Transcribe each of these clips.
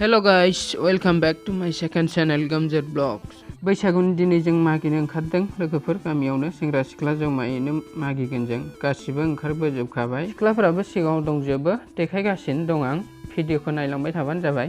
Hello guys, welcome back to my second channel Gamjet Vlogs. बैसागुनि दिनै जों मागिनो ओंखारदों लोगोफोर गामियावनो सेंग्रा सिख्ला जमायैनो मागिगोन जों गासिबो ओंखारबोजोबखाबाय सिख्लाफोराबो सिगाङाव दंजोबो देखायगासिनो दं आं भिडिअखौ नायलांबाय थाबानो जाबाय।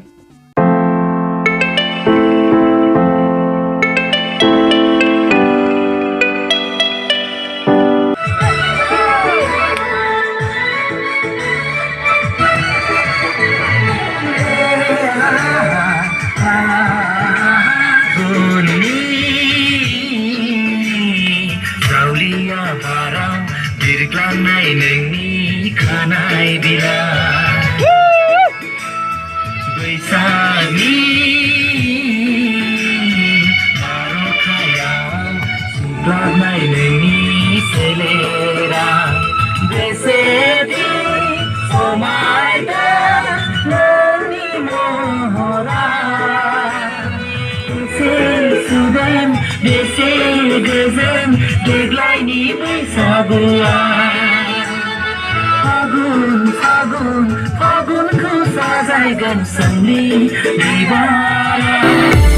Dirglanai nengni kanai bila Baisani Baro kaya Dirglanai nengni selera Besedi Somaida Nengni mohora Besel sudan Besel gezen Deglai ni Baisaguan Fagun ku sajaikan seni di bawah